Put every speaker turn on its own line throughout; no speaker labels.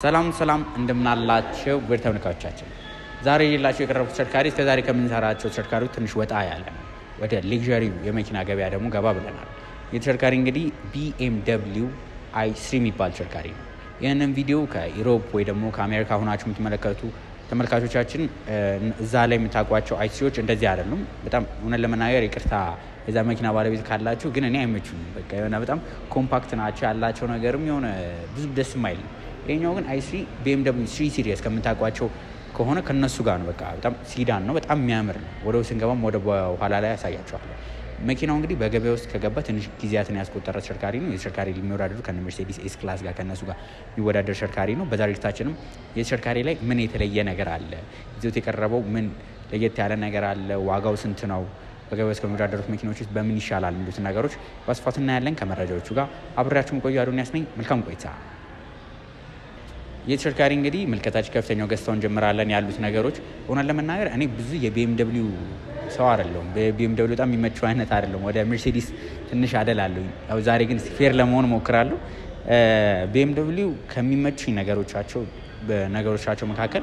ሰላም እንደምናላችሁ ውድ ተመልካቾቻችን ዛሬ ይላችሁ የቀረቡት ተሽከርካሪ እስከዛሬ ከምንሰራቸው ተሽከርካሪዎች ትንሽ ወጣ ያለ ነው። ወደ ሌክዠሪው የመኪና ገበያ ደግሞ ገባ ብለናል። የተሽከርካሪ እንግዲህ BMW i3 የሚባል ተሽከርካሪ ነው። ይሄንን ቪዲዮ ከዩሮፕ ወይ ደግሞ ከአሜሪካ ሆናችሁ የምትመለከቱ ተመልካቾቻችን እዛ ላይ የምታውቋቸው i3ዎች እንደዚህ አይደሉም። በጣም እውነት ለመናገር ይቅርታ የዛ መኪና ባለቤት ካላችሁ ግን እኔ አይመቹም። በቃ የሆነ በጣም ኮምፓክት ናቸው ያላቸው ነገርም የሆነ ብዙ ደስ የማይል ነው። ይሄኛው ግን i3 BMW 3 ሲሪስ ከምታውቋቸው ከሆነ ከነሱ ጋር ነው። በቃ በጣም ሲዳን ነው፣ በጣም የሚያምር ነው። ወደው ስንገባም ወደ ኋላ ላይ ያሳያቸዋለሁ። መኪናው እንግዲህ በገበያ ውስጥ ከገባ ትንሽ ጊዜያትን ያስቆጠረ ተሽከርካሪ ነው። የተሽከርካሪ የሚወዳደሩ ከነ መርሴዲስ ኤስ ክላስ ጋር ከነሱ ጋር የሚወዳደር ተሽከርካሪ ነው። በዛሬ ዝግጅታችንም የተሽከርካሪ ላይ ምን የተለየ ነገር አለ፣ ይዞት የቀረበው ምን ለየት ያለ ነገር አለ፣ ዋጋው ስንት ነው፣ በገበያ ውስጥ ከሚወዳደሩት መኪናዎች ውስጥ በምን ይሻላል የሚሉትን ነገሮች በስፋት እናያለን። ከመረጃዎቹ ጋር አብሬያችሁም ቆዩ። አዶንያስ ነኝ። መልካም ቆይታ። የተሽከርካሪ እንግዲህ ምልከታችን ከፍተኛው ገዝታው እንጀምራለን። ያሉት ነገሮች ሆነ ለመናገር እኔ ብዙ የBMW ሰው አይደለሁም። BMW በጣም የሚመቸው አይነት አይደለም። ወደ መርሴዲስ ትንሽ አደላለሁ። ያው ዛሬ ግን ፌር ለመሆን ሞክራለሁ። BMW ከሚመቹኝ ነገሮቻቸው መካከል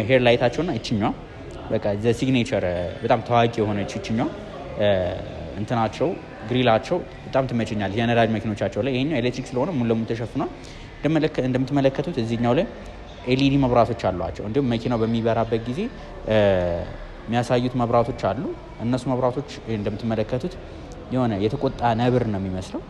ሄር ላይታቸውና እቺኛው በቃ ዘ ሲግኔቸር በጣም ታዋቂ የሆነች እቺኛው እንትናቸው ግሪላቸው በጣም ትመቸኛል። የነዳጅ መኪኖቻቸው ላይ ይሄኛው ኤሌክትሪክ ስለሆነ ሙሉ ለሙሉ ተሸፍኗል። እንደምትመለከቱት እዚህኛው ላይ ኤልኢዲ መብራቶች አሏቸው። እንዲሁም መኪናው በሚበራበት ጊዜ የሚያሳዩት መብራቶች አሉ። እነሱ መብራቶች እንደምትመለከቱት የሆነ የተቆጣ ነብር ነው የሚመስለው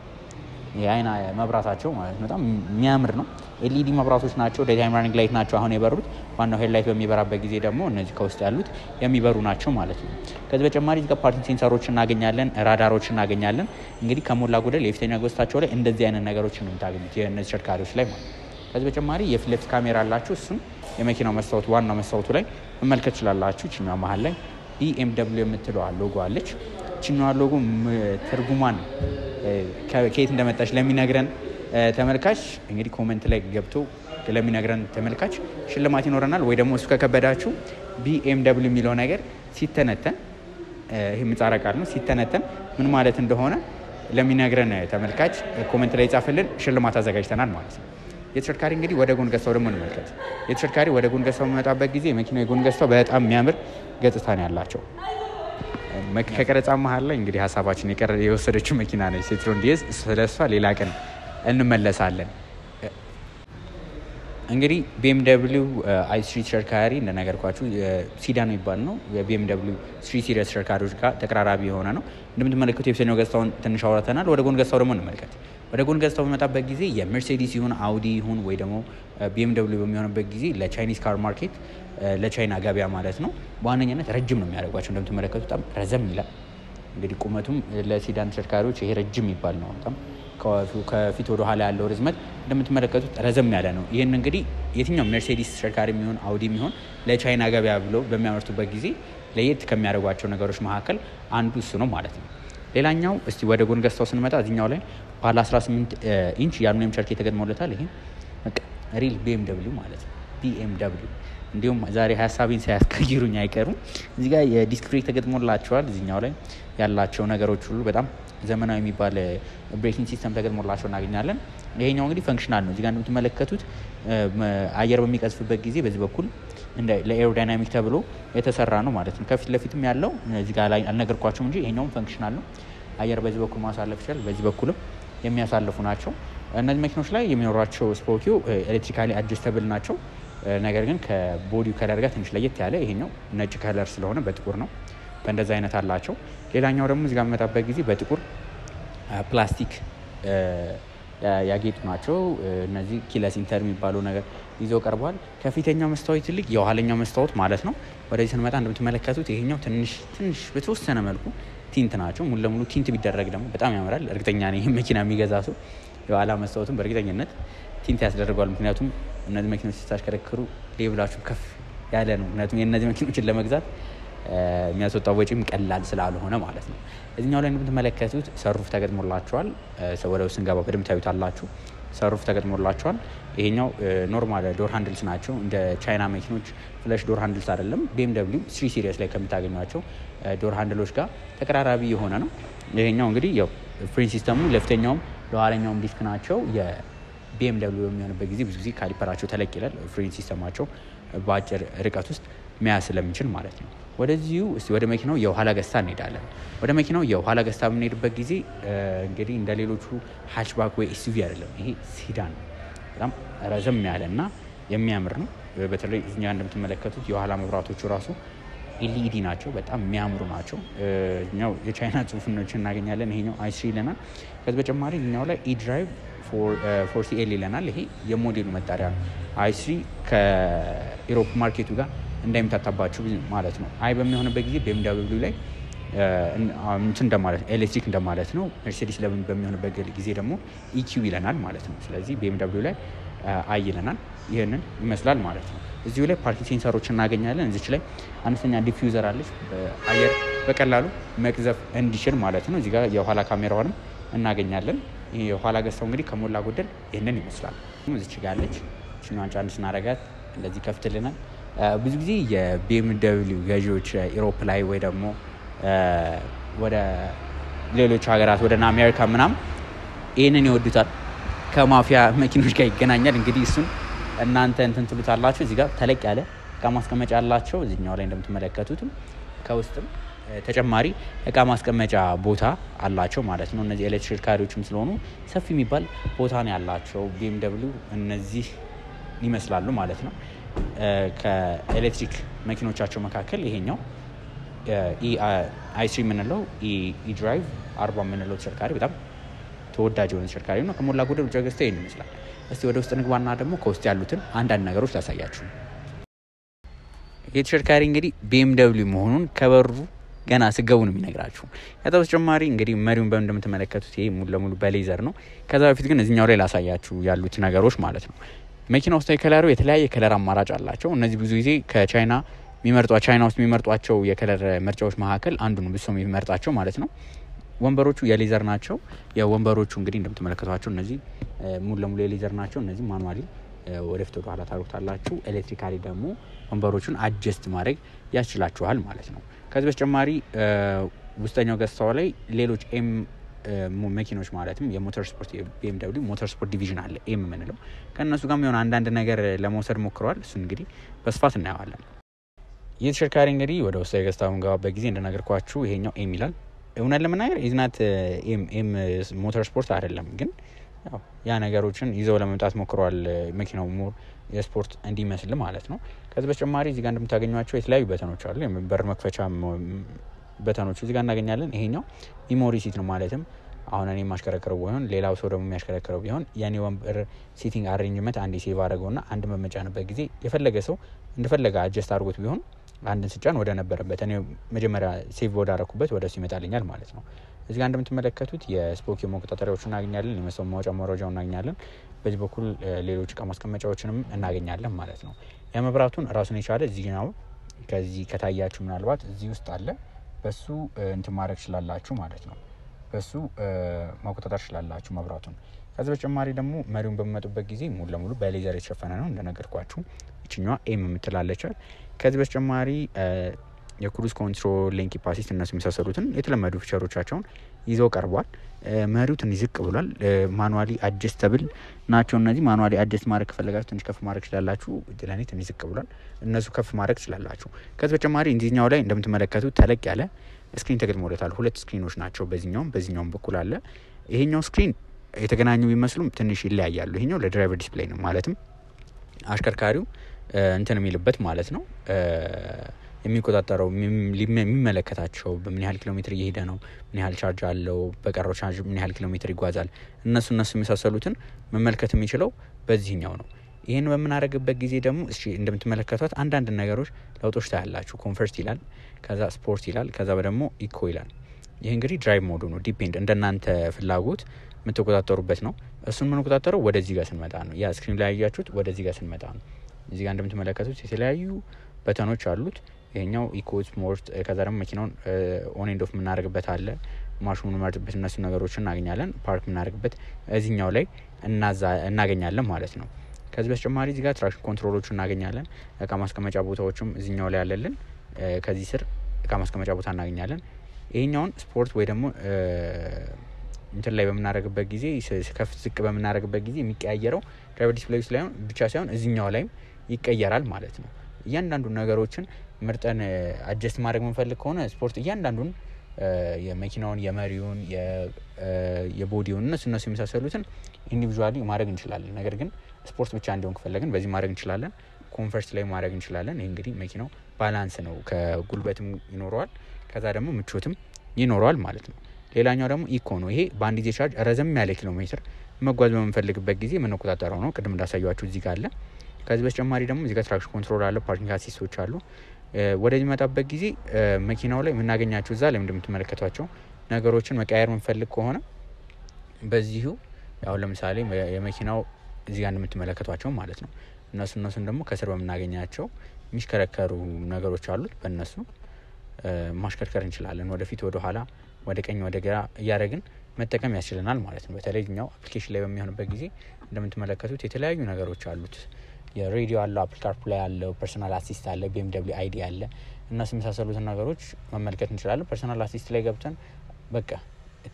የአይና መብራታቸው ማለት ነው። በጣም የሚያምር ነው። ኤልኢዲ መብራቶች ናቸው። ዴይታይም ራኒንግ ላይት ናቸው አሁን የበሩት። ዋናው ሄድ ላይት በሚበራበት ጊዜ ደግሞ እነዚህ ከውስጥ ያሉት የሚበሩ ናቸው ማለት ነው። ከዚህ በተጨማሪ እዚህ ጋር ፓርኪንግ ሴንሰሮች እናገኛለን፣ ራዳሮች እናገኛለን። እንግዲህ ከሞላ ጎደል የፊተኛ ገጽታቸው ላይ እንደዚህ አይነት ነገሮች ነው የምታገኙት የእነዚህ ተሽከርካሪዎች ላይ ማለት ነው። ከዚህ በተጨማሪ የፊት ለፊት ካሜራ አላችሁ። እሱም የመኪናው መስታወት ዋናው መስታወቱ ላይ መመልከት ትችላላችሁ። እቺኛው መሀል ላይ BMW የምትለዋ ሎጎ አለች። እቺኛው ሎጎ ትርጉሟን ከየት እንደመጣች ለሚነግረን ተመልካች እንግዲህ ኮሜንት ላይ ገብቶ ለሚነግረን ተመልካች ሽልማት ይኖረናል። ወይ ደግሞ እሱ ከከበዳችሁ BMW የሚለው ነገር ሲተነተን ይሄ ምጻረ ቃል ነው፣ ሲተነተን ምን ማለት እንደሆነ ለሚነግረን ተመልካች ኮሜንት ላይ ጻፈልን፣ ሽልማት አዘጋጅተናል ማለት ነው። የተሽከርካሪ እንግዲህ ወደ ጎን ገጽታው ደግሞ እንመልከት። የተሽከርካሪ ወደ ጎን ገጽታው በመጣበት ጊዜ መኪናው የጎን ገጽታው በጣም የሚያምር ገጽታ ነው ያላቸው። ከቀረጻ መሀል ላይ እንግዲህ ሀሳባችን የወሰደችው መኪና ነች ሴትሮን ዲዝ። ስለሷ ሌላ ቀን እንመለሳለን። እንግዲህ BMW i3 ተሽከርካሪ እንደነገርኳችሁ ሲዳን የሚባል ነው። BMW 3 ሲሪስ ተሽከርካሪዎች ጋር ተቀራራቢ የሆነ ነው። እንደምትመለከቱ የፊተኛው ገጽታውን ትንሽ አውርተናል። ወደ ጎን ገጽታው ደግሞ እንመልከት። ወደ ጎን ገጽታው በመጣበት ጊዜ የመርሴዲስ ይሁን አውዲ ይሁን ወይ ደግሞ BMW በሚሆንበት ጊዜ ለቻይኒዝ ካር ማርኬት ለቻይና ገበያ ማለት ነው በዋነኛነት ረጅም ነው የሚያደርጓቸው። እንደምትመለከቱ በጣም ረዘም ይላል። እንግዲህ ቁመቱም ለሲዳን ተሽከርካሪዎች ይሄ ረጅም ይባል ነው። በጣም ከፊት ወደ ኋላ ያለው ርዝመት እንደምትመለከቱት ረዘም ያለ ነው። ይህን እንግዲህ የትኛው መርሴዲስ ተሽከርካሪ የሚሆን አውዲ የሚሆን ለቻይና ገበያ ብለው በሚያመርቱበት ጊዜ ለየት ከሚያደርጓቸው ነገሮች መካከል አንዱ እሱ ነው ማለት ነው። ሌላኛው እስቲ ወደ ጎን ገጽታው ስንመጣ እዚህኛው ላይ ባለ 18 ኢንች የአሉሚኒየም ቸርኬ ተገጥሞለታል። ይሄ በቃ ሪል BMW ማለት ነው። BMW እንዲሁም ዛሬ ሀሳቤን ሳያስቀይሩኝ አይቀሩም። እዚህ ጋር የዲስክ ብሬክ ተገጥሞላቸዋል። እዚህኛው ላይ ያላቸው ነገሮች ሁሉ በጣም ዘመናዊ የሚባል ብሬኪንግ ሲስተም ተገጥሞላቸው እናገኛለን። ይሄኛው እንግዲህ ፈንክሽናል ነው። እዚህ ጋር እንደምትመለከቱት አየር በሚቀዝፍበት ጊዜ በዚህ በኩል እንደ ለኤሮዳይናሚክ ተብሎ የተሰራ ነው ማለት ነው። ከፊት ለፊትም ያለው እዚህ ጋር ላይ አልነገርኳቸውም እንጂ ይሄኛውም ፈንክሽናል ነው። አየር በዚህ በኩል ማሳለፍ ይችላል፣ በዚህ በኩልም የሚያሳልፉ ናቸው። እነዚህ መኪኖች ላይ የሚኖራቸው ስፖኪው ኤሌክትሪካሊ አጀስተብል ናቸው። ነገር ግን ከቦዲው ከለር ጋር ትንሽ ለየት ያለ ይሄኛው ነጭ ከለር ስለሆነ በጥቁር ነው። በእንደዛ አይነት አላቸው። ሌላኛው ደግሞ እዚህ ጋር በመጣበት ጊዜ በጥቁር ፕላስቲክ ያጌጡ ናቸው። እነዚህ ኪለስ ኢንተር የሚባለው ነገር ይዘው ቀርበዋል። ከፊተኛው መስታወት ይልቅ የኋለኛው መስታወት ማለት ነው። ወደዚህ ስንመጣ እንደምትመለከቱት ይሄኛው ትንሽ በተወሰነ መልኩ ቲንት ናቸው። ሙሉ ለሙሉ ቲንት ቢደረግ ደግሞ በጣም ያምራል። እርግጠኛ ነኝ ይሄ መኪና የሚገዛ ሰው የኋላ መስታወቱን በእርግጠኝነት ቲንት ያስደርገዋል። ምክንያቱም እነዚህ መኪኖች ስታሽከረክሩ ሌብላችሁ ከፍ ያለ ነው። ምክንያቱም የእነዚህ መኪኖችን ለመግዛት የሚያስወጣው ወጪም ቀላል ስላልሆነ ማለት ነው። እዚህኛው ላይ እንደምትመለከቱት ሰሩፍ ተገጥሞላቸዋል። ወደ ውስጥ ስንገባ በደምብ ታዩታላችሁ። ሰሩፍ ተገጥሞላቸዋል። ይሄኛው ኖርማል ዶር ሃንድልስ ናቸው። እንደ ቻይና መኪኖች ፍለሽ ዶር ሃንድልስ አይደለም። BMW 3 ሲሪስ ላይ ከምታገኟቸው ዶር ሃንድሎች ጋር ተቀራራቢ የሆነ ነው። ይሄኛው እንግዲህ ያው ፍሬን ሲስተሙ ለፊተኛውም ለኋለኛውም ዲስክ ናቸው። BMW በሚሆንበት ጊዜ ብዙ ጊዜ ካሊፐራቸው ተለቅ ይላል። ፍሬን ሲስተማቸው በአጭር ርቀት ውስጥ መያዝ ስለሚችል ማለት ነው። ወደዚሁ እስቲ ወደ መኪናው የኋላ ገጽታ እንሄዳለን። ወደ መኪናው የኋላ ገጽታ በምንሄድበት ጊዜ እንግዲህ እንደ ሌሎቹ ሃችባክ ወይ ኤስዩቪ አይደለም። ይሄ ሴዳን ነው። በጣም ረዘም ያለና የሚያምር ነው። በተለይ እኛ እንደምትመለከቱት የኋላ መብራቶቹ ራሱ ኤልኢዲ ናቸው። በጣም የሚያምሩ ናቸው። እኛው የቻይና ጽሁፍኖች እናገኛለን። ይሄኛው i3 ይለናል። ከዚህ በተጨማሪ እኛው ላይ eDrive 40L ይለናል። ይሄ የሞዴሉ መጣሪያ ነው። i3 ከኢሮፕ ማርኬቱ ጋር እንዳይመታታባችሁ ማለት ነው። አይ በሚሆንበት ጊዜ BMW ላይ እንትን እንደማለት ኤሌክትሪክ እንደማለት ነው። መርሴዲስ ለምን በሚሆንበት ጊዜ ደግሞ EQ ይለናል ማለት ነው። ስለዚህ BMW ላይ አይ ይለናል። ይሄንን ይመስላል ማለት ነው። እዚሁ ላይ ፓርኪንግ ሴንሰሮች እናገኛለን። እዚች ላይ አነስተኛ ዲፊውዘር አለች በአየር በቀላሉ መቅዘፍ እንዲችል ማለት ነው። እዚህ ጋር የኋላ ካሜራውንም እናገኛለን። ይሄ የኋላ ገጽታው እንግዲህ ከሞላ ጎደል ይሄንን ይመስላል። እዚች ጋር አለች። እቺን ጫን ስናረጋት እንደዚህ ከፍትልናል። ብዙ ጊዜ የBMW ገዢዎች ኢሮፕ ላይ ወይ ደግሞ ወደ ሌሎች ሀገራት ወደ አሜሪካ ምናምን ይሄንን ይወዱታል። ከማፊያ መኪኖች ጋር ይገናኛል። እንግዲህ እሱን እናንተ እንትን ትሉታላችሁ። እዚህ ጋር ተለቅ ያለ እቃ ማስቀመጫ አላቸው። እዚህኛው ላይ እንደምትመለከቱትም ከውስጥም ተጨማሪ እቃ ማስቀመጫ ቦታ አላቸው ማለት ነው። እነዚህ ኤሌክትሪክ ካሪዎችም ስለሆኑ ሰፊ የሚባል ቦታ ነው ያላቸው። BMW እነዚህ ይመስላሉ ማለት ነው። ከኤሌክትሪክ መኪኖቻቸው መካከል ይሄኛው i3 የምንለው eDrive 40 የምንለው ተሽከርካሪ በጣም ተወዳጅ የሆነ ተሽከርካሪ ነው። ከሞላ ጎደል ብቻ ገዝተው ይሄን ይመስላል። እስቲ ወደ ውስጥ ንግባና ደግሞ ከውስጥ ያሉትን አንዳንድ ነገሮች ላሳያችሁ። ይሄ ተሽከርካሪ እንግዲህ BMW መሆኑን ከበሩ ገና ስገቡ ነው የሚነግራችሁ። ከዛ በተጨማሪ እንግዲህ መሪውን እንደምትመለከቱት ይሄ ሙሉ ለሙሉ በሌዘር ነው። ከዛ በፊት ግን እዚህኛው ላይ ላሳያችሁ ያሉት ነገሮች ማለት ነው። መኪና ውስጥ ከለሩ የተለያየ ከለር አማራጭ አላቸው። እነዚህ ብዙ ጊዜ ቻይና ውስጥ የሚመርጧቸው የከለር ምርጫዎች መካከል አንዱ ነው። ብዙ የሚመርጣቸው ማለት ነው። ወንበሮቹ የሌዘር ናቸው። የወንበሮቹ እንግዲህ እንደምትመለከቷቸው እነዚህ ሙሉ ለሙሉ የሌዘር ናቸው። እነዚህ ማኑዋሊ ወደፊት ወደ ኋላ ታሩታላችሁ። ኤሌክትሪካሊ ደግሞ ወንበሮቹን አጀስት ማድረግ ያስችላችኋል ማለት ነው። ከዚህ በተጨማሪ ውስጠኛው ገጽታው ላይ ሌሎች ኤም መኪኖች ማለትም የሞተር ስፖርት BMW ሞተር ስፖርት ዲቪዥን አለ ኤም የምንለው ከነሱ ጋር የሆነ አንዳንድ ነገር ለመውሰድ ሞክረዋል። እሱ እንግዲህ በስፋት እናየዋለን። ይህ ተሽከርካሪ እንግዲህ ወደ ውስጥ ገጽታው ገባበት ጊዜ እንደነገርኳችሁ ይሄኛው ኤም ይላል። እውነት ለመናገር ኢዝናት ኤም ሞተር ስፖርት አይደለም፣ ግን ያው ያ ነገሮችን ይዘው ለመምጣት ሞክረዋል። መኪናው ሞር የስፖርት እንዲመስል ማለት ነው። ከዚህ በተጨማሪ እዚህ ጋር እንደምታገኟቸው የተለያዩ በተኖች አሉ። የበር መክፈቻ በተኖች እዚህ ጋር እናገኛለን። ይሄኛው ሚሞሪ ሲት ነው። ማለትም አሁን እኔ ማሽከረከረው ቢሆን ሌላው ሰው ደግሞ የሚያሽከረከረው ቢሆን የኔ ወንበር ሲቲንግ አሬንጅመንት አንድ ሴቭ አድርገውና አንድ መመጫንበት ጊዜ የፈለገ ሰው እንደፈለገ አጀስት አድርጎት ቢሆን አንድን ስጫን ወደ ነበረበት እኔ መጀመሪያ ሴቭ ወደ አረኩበት ወደ እሱ ይመጣልኛል ማለት ነው። እዚህ ጋር እንደምትመለከቱት የስፖክ መቆጣጠሪያዎች እናገኛለን። የመስታወት ማውጫ መረጃው እናገኛለን። በዚህ በኩል ሌሎች እቃ ማስቀመጫዎችንም እናገኛለን ማለት ነው። የመብራቱን ራሱን የቻለ እዚህ ነው። ከዚህ ከታያችሁ ምናልባት እዚህ ውስጥ አለ። በሱ እንትን ማድረግ ይችላልላችሁ ማለት ነው። በሱ ማቆጣጠር ይችላልላችሁ መብራቱን። ከዚህ በተጨማሪ ደግሞ መሪውን በመመጡበት ጊዜ ሙሉ ለሙሉ በሌዘር የተሸፈነ ነው እንደነገርኳችሁ። እቺኛዋ ኤም የምትላለቻል። ከዚህ በተጨማሪ የክሩዝ ኮንትሮል፣ ሌን ኪፕ አሲስት እነሱ የሚሳሰሉትን የተለመዱ ፊቸሮቻቸውን ይዘው ቀርቧል። መሪው ትንሽ ዝቅ ብሏል። ማኑዋሊ አጀስተብል ናቸው እነዚህ። ማኑዋሊ አጀስት ማድረግ ከፈለጋችሁ ትንሽ ከፍ ማድረግ ይችላልላችሁ። ለኔ ትንሽ ዝቅ ብሏል። እነሱ ከፍ ማድረግ ይችላልላችሁ። ከዚህ በተጨማሪ እንዲኛው ላይ እንደምትመለከቱት ተለቅ ያለ ስክሪን ተገጥሞለታል። ሁለት ስክሪኖች ናቸው። በዚህኛውም በኩል አለ። ይሄኛው ስክሪን የተገናኙ ቢመስሉም ትንሽ ይለያያሉ። ይሄኛው ለድራይቨር ዲስፕሌይ ነው። ማለትም አሽከርካሪው እንትን የሚልበት ማለት ነው። የሚቆጣጠረው የሚመለከታቸው በምን ያህል ኪሎ ሜትር እየሄደ ነው፣ ምን ያህል ቻርጅ አለው፣ በቀረው ቻርጅ ምን ያህል ኪሎ ሜትር ይጓዛል፣ እነሱ የሚመሳሰሉትን መመልከት የሚችለው በዚህኛው ነው። ይህን በምናደርግበት ጊዜ ደግሞ እንደምትመለከቷት አንዳንድ ነገሮች ለውጦች ታያላችሁ። ኮንፈርት ይላል፣ ከዛ ስፖርት ይላል፣ ከዛ ደግሞ ኢኮ ይላል። ይህ እንግዲህ ድራይቭ ሞዱ ነው። ዲፔንድ እንደናንተ ፍላጎት የምትቆጣጠሩበት ነው። እሱን የምንቆጣጠረው ወደዚህ ጋር ስንመጣ ነው። ያ ስክሪን ላይ ያያችሁት ወደዚህ ጋር ስንመጣ ነው። እዚህ ጋር እንደምትመለከቱት የተለያዩ በተኖች አሉት። ይሄኛው ኢኮ ስፖርት፣ ከዛ ደግሞ መኪናውን ኦን ኤንድ ኦፍ የምናደርግበት አለ። ማርሹን የምንመርጥበት እነሱ ነገሮችን እናገኛለን። ፓርክ የምናደርግበት እዚህኛው ላይ እናገኛለን ማለት ነው። ከዚህ በተጨማሪ እዚህ ጋር ትራክሽን ኮንትሮሎቹ እናገኛለን። እቃ ማስቀመጫ ቦታዎችም እዚህኛው ላይ ያለልን። ከዚህ ስር እቃ ማስቀመጫ ቦታ እናገኛለን። ይሄኛውን ስፖርት ወይ ደግሞ እንትን ላይ በመናረግበት ጊዜ ከፍ ዝቅ በመናረግበት ጊዜ የሚቀያየረው ድራይቨር ዲስፕሌይ ላይ ብቻ ሳይሆን እዚህኛው ላይም ይቀየራል ማለት ነው። እያንዳንዱ ነገሮችን መርጠን አጀስት ማድረግ የምንፈልግ ከሆነ ስፖርት እያንዳንዱን የመኪናውን የመሪውን የቦዲውን እነሱ የሚሳሰሉትን ኢንዲቪጁዋሊ ማድረግ እንችላለን። ነገር ግን ስፖርት ብቻ እንዲሆን ከፈለግን በዚህ ማድረግ እንችላለን። ኮምፈርት ላይ ማድረግ እንችላለን። ይሄ እንግዲህ መኪናው ባላንስ ነው፣ ከጉልበትም ይኖረዋል ከዛ ደግሞ ምቾትም ይኖረዋል ማለት ነው። ሌላኛው ደግሞ ኢኮ ነው። ይሄ በአንድ ጊዜ ቻርጅ ረዘም ያለ ኪሎ ሜትር መጓዝ በምንፈልግበት ጊዜ የምንቆጣጠረው ነው። ቅድም እንዳሳያችሁ እዚህ ጋር አለ። ከዚህ በተጨማሪ ደግሞ እዚህ ጋር ትራክሽን ኮንትሮል አለ፣ ፓርኪንግ አሲስቶች አሉ። ወደዚህ መጣበት ጊዜ መኪናው ላይ የምናገኛቸው እዛ ላይ እንደምትመለከቷቸው ነገሮችን መቀየር የምንፈልግ ከሆነ በዚሁ ያው ለምሳሌ የመኪናው እዚህ ጋር እንደምትመለከቷቸው ማለት ነው እነሱን ደግሞ ከስር በምናገኛቸው የሚሽከረከሩ ነገሮች አሉት። በእነሱ ማሽከርከር እንችላለን። ወደፊት ወደ ኋላ ወደ ቀኝ ወደ ግራ እያደረግን መጠቀም ያስችለናል ማለት ነው። በተለይኛው አፕሊኬሽን ላይ በሚሆንበት ጊዜ እንደምትመለከቱት የተለያዩ ነገሮች አሉት። የሬዲዮ አለ፣ አፕል ካርፕላይ አለ፣ ፐርሰናል አሲስት አለ፣ BMW አይዲ አለ። እነሱ የመሳሰሉትን ነገሮች መመልከት እንችላለን። ፐርሰናል አሲስት ላይ ገብተን በቃ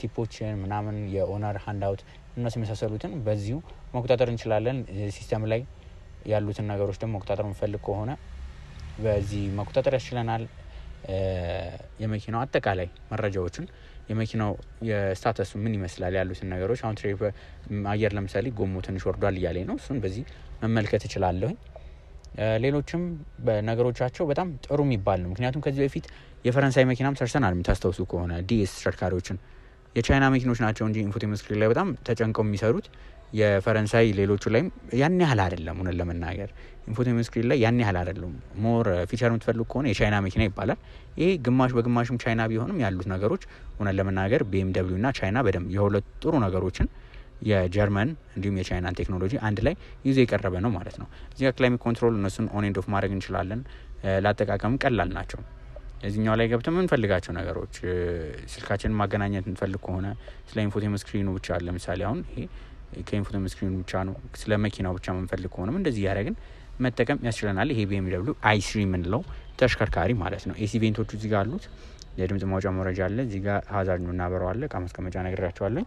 ቲፖችን ምናምን የኦነር ሃንድአውት እነሱ የመሳሰሉትን በዚሁ መቆጣጠር እንችላለን። ሲስተም ላይ ያሉትን ነገሮች ደግሞ መቆጣጠር የምንፈልግ ከሆነ በዚህ መቆጣጠር ያስችለናል። የመኪናው አጠቃላይ መረጃዎችን የመኪናው የስታተሱ ምን ይመስላል ያሉትን ነገሮች አሁን አየር ለምሳሌ ጎሙ ትንሽ ወርዷል እያለኝ ነው። እሱን በዚህ መመልከት እችላለሁ። ሌሎችም በነገሮቻቸው በጣም ጥሩ የሚባል ነው። ምክንያቱም ከዚህ በፊት የፈረንሳይ መኪናም ሰርሰናል የምታስታውሱ ከሆነ ዲኤስ ተሽከርካሪዎችን የቻይና መኪኖች ናቸው እንጂ ኢንፎቴመንት ስክሪን ላይ በጣም ተጨንቀው የሚሰሩት የፈረንሳይ ሌሎቹ ላይም ያን ያህል አይደለም። እውነት ለመናገር ኢንፎቴመንት ስክሪን ላይ ያን ያህል አይደለም። ሞር ፊቸር የምትፈልጉ ከሆነ የቻይና መኪና ይባላል። ይሄ ግማሽ በግማሽም ቻይና ቢሆንም ያሉት ነገሮች እውነት ለመናገር BMW እና ቻይና በደንብ የሁለት ጥሩ ነገሮችን የጀርመን እንዲሁም የቻይናን ቴክኖሎጂ አንድ ላይ ይዞ የቀረበ ነው ማለት ነው። እዚህ ጋር ክላይሜት ኮንትሮል እነሱን ኦን ኤንድ ኦፍ ማድረግ እንችላለን። ለአጠቃቀም ቀላል ናቸው። እዚህኛው ላይ ገብተን የምንፈልጋቸው ነገሮች ስልካችንን ማገናኘት እንፈልግ ከሆነ ስለ ኢንፎቴመንት ስክሪኑ ብቻ ለምሳሌ አሁን ይሄ ከኢንፎቴመንት ስክሪኑ ብቻ ነው፣ ስለ መኪናው ብቻ የምንፈልግ ከሆነም እንደዚህ ያደረግን መጠቀም ያስችለናል። ይሄ BMW i3 የምንለው ተሽከርካሪ ማለት ነው። ኤሲ ቬንቶቹ እዚህ ጋር አሉት። የድምጽ ማውጫ መረጃ አለ። እዚህ ጋር ሀዛርድ ነው እናበረው አለ። እቃ ማስቀመጫ ነግራችኋለሁ።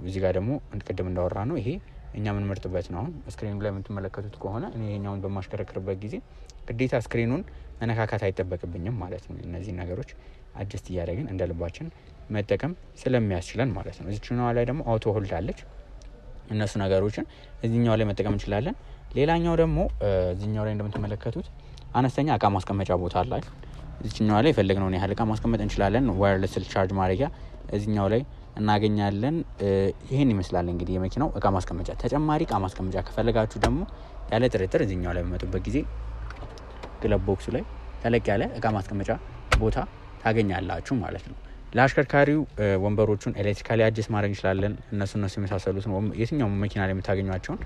እዚህ ጋር ደግሞ ቅድም እንዳወራ ነው ይሄ እኛ የምንመርጥበት ነው። አሁን ስክሪኑ ላይ የምትመለከቱት ከሆነ እኔ ይሄኛውን በማሽከረክርበት ጊዜ ግዴታ ስክሪኑን መነካካት አይጠበቅብኝም ማለት ነው። እነዚህ ነገሮች አጀስት እያደረግን እንደ ልባችን መጠቀም ስለሚያስችለን ማለት ነው። እዚህኛው ላይ ደግሞ አውቶ ሆልድ አለች። እነሱ ነገሮችን እዚህኛው ላይ መጠቀም እንችላለን። ሌላኛው ደግሞ እዚህኛው ላይ እንደምትመለከቱት አነስተኛ እቃ ማስቀመጫ ቦታ አለ። እዚህኛው ላይ የፈለግነውን ያህል እቃ ማስቀመጥ እንችላለን። ዋየርለስ ስልክ ቻርጅ ማድረጊያ እዚህኛው ላይ እናገኛለን። ይሄን ይመስላል እንግዲህ የመኪናው እቃ ማስቀመጫ። ተጨማሪ እቃ ማስቀመጫ ከፈለጋችሁ ደግሞ ያለ ጥርጥር እዚህኛው ላይ በመጡበት ጊዜ ግለብ ቦክሱ ላይ ተለቅ ያለ እቃ ማስቀመጫ ቦታ ታገኛላችሁ ማለት ነው። ለአሽከርካሪው ወንበሮቹን ኤሌክትሪካሊ አጀስት ማድረግ እንችላለን። እነሱ የመሳሰሉትን የትኛው መኪና ላይ የምታገኟቸውን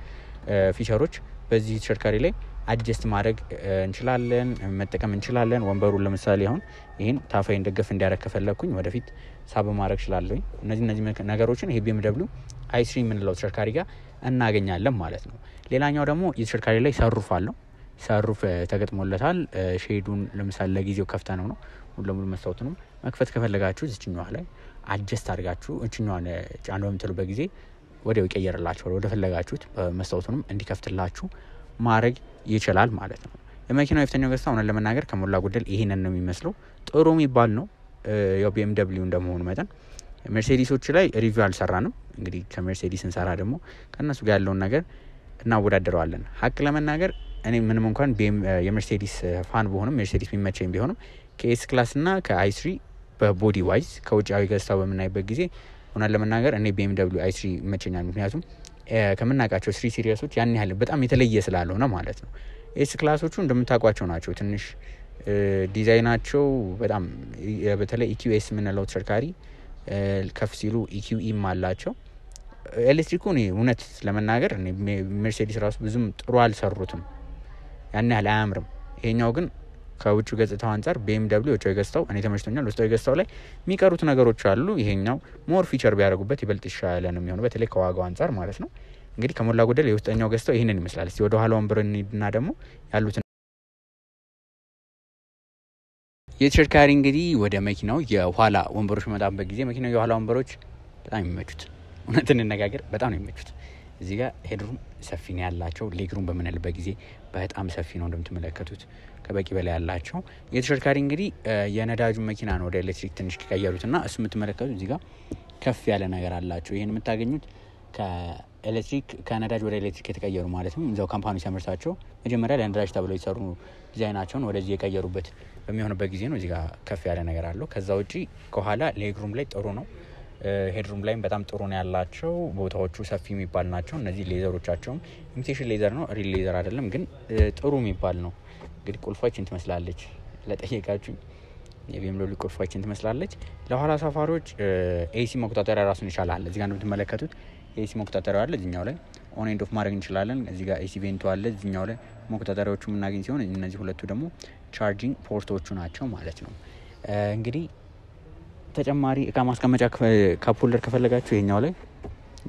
ፊቸሮች በዚህ ተሽከርካሪ ላይ አጀስት ማድረግ እንችላለን፣ መጠቀም እንችላለን። ወንበሩን ለምሳሌ አሁን ይሄን ታፋይን ደገፍ እንዲያደርግ ከፈለኩኝ ወደፊት ሳብ ማድረግ እችላለሁ። እነዚህ ነገሮችን ይሄ BMW i3 የምንለው ተሽከርካሪ ጋር እናገኛለን ማለት ነው። ሌላኛው ደግሞ የተሽከርካሪ ላይ ሰሩፍ አለው። ሰሩፍ ተገጥሞለታል። ሼዱን ለምሳሌ ለጊዜው ከፍተ ነው ሙሉ ለሙሉ መስታወቱንም መክፈት ከፈለጋችሁ እዚህኛው ላይ አጀስት አድርጋችሁ እቺኛዋን ጫን በምትሉበት ጊዜ ወዲያው ይቀየርላችኋል ወደ ፈለጋችሁት። መስታወቱንም እንዲከፍትላችሁ ማድረግ ይችላል ማለት ነው። የመኪናው የፊተኛው ገጽታ ሆነ ለመናገር ከሞላ ጎደል ይሄንን ነው የሚመስለው። ጥሩ የሚባል ነው። ያው BMW እንደመሆኑ መጠን ሜርሴዲሶች ላይ ሪቪው አልሰራንም። እንግዲህ ከሜርሴዲስ እንሰራ ደግሞ ከነሱ ጋር ያለውን ነገር እናወዳደረዋለን። ሀቅ ለመናገር እኔ ምንም እንኳን የሜርሴዲስ ፋን በሆንም ሜርሴዲስ የሚመቸኝ ቢሆንም ከኤስ ክላስ እና ከi3 በቦዲ ዋይዝ ከውጫዊ ገጽታው በምናይበት ጊዜ ሆነ ለመናገር እኔ BMW i3 ይመቸኛል። ምክንያቱም ከምናውቃቸው 3 ሲሪየሶች ያን ያህል በጣም የተለየ ስላልሆነ ማለት ነው። ኤስ ክላሶቹ እንደምታውቋቸው ናቸው። ትንሽ ዲዛይናቸው በጣም በተለይ EQS የምንለው ተሽከርካሪ ከፍ ሲሉ EQEም አላቸው። ኤሌክትሪኩ እኔ እውነት ለመናገር እኔ ሜርሴዲስ ራሱ ብዙም ጥሩ አልሰሩትም፣ ያን ያህል አያምርም። ይሄኛው ግን ከውጭ ገጽታው አንፃር BMW ውጫዊ ገጽታው እኔ ተመችቶኛል። ውስጣዊ ገጽታው ላይ የሚቀሩት ነገሮች አሉ። ይሄኛው ሞር ፊቸር ቢያደርጉበት ይበልጥ ይሻላል ነው የሚሆነው፣ በተለይ ከዋጋው አንፃር ማለት ነው። እንግዲህ ከሞላ ጎደል የውስጠኛው ገጽታው ይሄንን ይመስላል። እስቲ ወደ ኋላ ወንበር እንሂድና ደግሞ ያሉት የተሽከርካሪ እንግዲህ ወደ መኪናው የኋላ ወንበሮች መጣበት ጊዜ መኪናው የኋላ ወንበሮች በጣም የሚመቹት እውነት እንነጋገር በጣም ነው የሚመቹት። እዚህ ጋር ሄድሩም ሰፊ ነው ያላቸው። ሌግሩም በምንልበት ጊዜ በጣም ሰፊ ነው እንደምትመለከቱት ከበቂ በላይ ያላቸው። የተሽከርካሪ እንግዲህ የነዳጁን መኪና ነው ወደ ኤሌክትሪክ ትንሽ ከቀየሩትና እሱ የምትመለከቱት እዚህ ጋር ከፍ ያለ ነገር አላቸው። ይሄን የምታገኙት ከነዳጅ ወደ ኤሌክትሪክ የተቀየሩ ማለት ነው። እዛው ካምፓኒ ሲያመርታቸው መጀመሪያ ለነዳጅ ተብለው የተሰሩ ዲዛይናቸውን ወደዚህ የቀየሩበት በሚሆንበት ጊዜ ነው እዚህ ጋር ከፍ ያለ ነገር አለው። ከዛ ውጪ ከኋላ ሌግሩም ላይ ጥሩ ነው። ሄድሩም ላይም በጣም ጥሩ ነው ያላቸው። ቦታዎቹ ሰፊ የሚባል ናቸው። እነዚህ ሌዘሮቻቸውም ኢሚቴሽን ሌዘር ነው፣ ሪል ሌዘር አይደለም፣ ግን ጥሩ የሚባል ነው። እንግዲህ ቁልፏችን ትመስላለች ለጠየቃችሁ የቢኤምደብሊው ቁልፏችን ትመስላለች። ለኋላ ሳፋሪዎች ኤሲ መቆጣጠሪያ ራሱን ይቻላል። እዚህ ጋር እንደምትመለከቱት ኤሲ መቆጣጠሪያ አለ። እዚህኛው ላይ ኦን ኤንድ ኦፍ ማድረግ እንችላለን። እዚህ ጋር ኤሲ ቬንቱ አለ። እዚህኛው ላይ መቆጣጠሪያዎቹ የምናገኝ ሲሆን እነዚህ ሁለቱ ደግሞ ቻርጂንግ ፖርቶቹ ናቸው ማለት ነው። እንግዲህ ተጨማሪ እቃ ማስቀመጫ ካፕሆልደር ከፈለጋችሁ ይሄኛው ላይ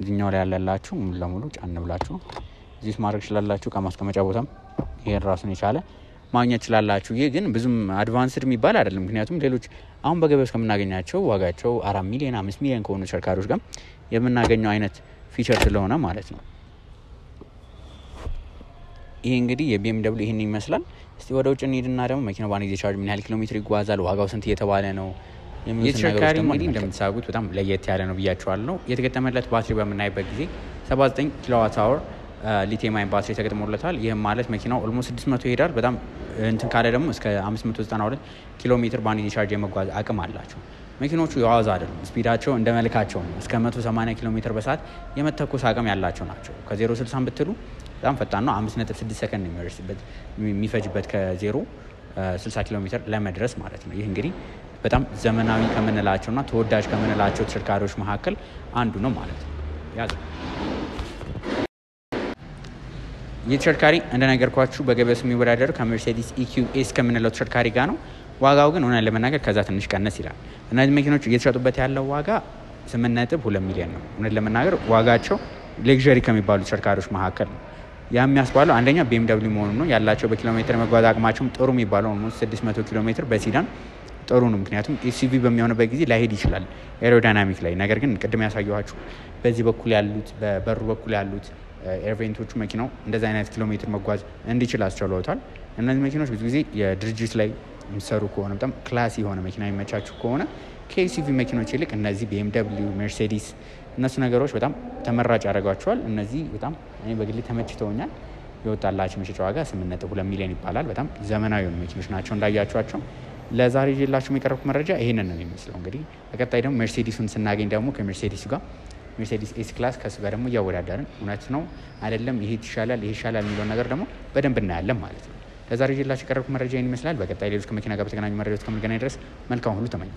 እዚህኛው ላይ ያለላችሁ ሙሉ ለሙሉ ጫን ብላችሁ እዚህ ማድረግ ይችላላችሁ። እቃ ማስቀመጫ ቦታም ይሄን ራሱን የቻለ ማግኘት ይችላላችሁ። ይሄ ግን ብዙም አድቫንስድ የሚባል አይደለም። ምክንያቱም ሌሎች አሁን በገበያ ውስጥ ከምናገኛቸው ዋጋቸው 4 ሚሊዮን 5 ሚሊዮን ከሆኑ ተሽከርካሪዎች ጋር የምናገኘው አይነት ፊቸር ስለሆነ ማለት ነው። ይሄ እንግዲህ የቢኤምደብሊው ይሄን ይመስላል። እስቲ ወደ ውጭ እንሂድና ደግሞ መኪናው ባንዴ ቻርጅ ምን ያህል ኪሎ ሜትር ይጓዛል፣ ዋጋው ስንት እየተባለ ነው የተሽከርካሪ እንግዲህ እንደምትሳጉት በጣም ለየት ያለ ነው ብያቸዋለሁ። የተገጠመለት ባትሪ በምናይበት ጊዜ 79 ኪሎዋት አወር ሊቲየም አየን ባትሪ ተገጥሞለታል። ይህም ማለት መኪናው ኦልሞስት 600 ይሄዳል። በጣም እንትን ካለ ደግሞ እስከ 592 ኪሎ ሜትር ባንዴ ቻርጅ የመጓዝ አቅም አላቸው። መኪኖቹ የዋዛ አይደሉም። ስፒዳቸው እንደ መልካቸው ነው። እስከ 180 ኪሎ ሜትር በሰዓት የመተኮስ አቅም ያላቸው ናቸው። ከ0 60 ብትሉ በጣም ፈጣን ነው። 5.6 ሰከንድ የሚፈጅበት ከ0 60 ኪሎ ሜትር ለመድረስ ማለት ነው። ይህ እንግዲህ በጣም ዘመናዊ ከምንላቸውና ተወዳጅ ከምንላቸው ተሽከርካሪዎች መካከል አንዱ ነው ማለት ነው። ያዙ። ይህ ተሽከርካሪ እንደነገርኳችሁ በገበያ ውስጥ የሚወዳደሩ ከመርሴዲስ ኢኪዩኤስ ከምንለው ተሽከርካሪ ጋር ነው። ዋጋው ግን ሆነ ለመናገር ከዛ ትንሽ ቀነስ ይላል። እነዚህ መኪኖች እየተሸጡበት ያለው ዋጋ 8.2 ሚሊዮን ነው። እውነት ለመናገር ዋጋቸው ሌክዠሪ ከሚባሉ ተሽከርካሪዎች መካከል ነው። ያ የሚያስባለው አንደኛ ቢኤምደብሊው መሆኑ ነው። ያላቸው በኪሎ ሜትር መጓዝ አቅማቸውም ጥሩ የሚባለው ነው። 600 ኪሎ ሜትር በሲዳን ጥሩ ነው። ምክንያቱም ኤስዩቪ በሚሆንበት ጊዜ ላይሄድ ይችላል ኤሮዳይናሚክ ላይ። ነገር ግን ቅድም ያሳየኋችሁ በዚህ በኩል ያሉት በበሩ በኩል ያሉት ኤርቬንቶቹ መኪናው እንደዚህ አይነት ኪሎ ሜትር መጓዝ እንዲችል አስችለውታል። እነዚህ መኪኖች ብዙ ጊዜ የድርጅት ላይ የሚሰሩ ከሆነ በጣም ክላስ የሆነ መኪና የሚመቻችሁ ከሆነ ከኤስዩቪ መኪኖች ይልቅ እነዚህ ቢኤምደብሊው፣ ሜርሴዲስ እነሱ ነገሮች በጣም ተመራጭ ያደርጓቸዋል። እነዚህ በጣም እኔ በግሌ ተመችተውኛል። የወጣላቸው መሸጫ ዋጋ 8.2 ሚሊዮን ይባላል። በጣም ዘመናዊ የሆኑ መኪኖች ናቸው እንዳያቸዋቸው። ለዛሬ ይዤላችሁ የቀረብኩት መረጃ ይሄንን ነው የሚመስለው። እንግዲህ በቀጣይ ደግሞ ሜርሴዲሱን ስናገኝ ደግሞ ከሜርሴዲሱ ጋር ሜርሴዲስ ኤስ ክላስ ከሱ ጋር ደግሞ እያወዳደርን እውነት ነው አይደለም፣ ይሄ ይሻላል ይሄ ይሻላል የሚለውን ነገር ደግሞ በደንብ እናያለን ማለት ነው። ለዛሬ ይዤላችሁ የቀረብኩት መረጃ ይሄን ይመስላል። በቀጣይ ሌሎች ከመኪና ጋር በተገናኙ መረጃዎች እስከምንገናኝ ድረስ መልካም ሁሉ ተመኘሁ።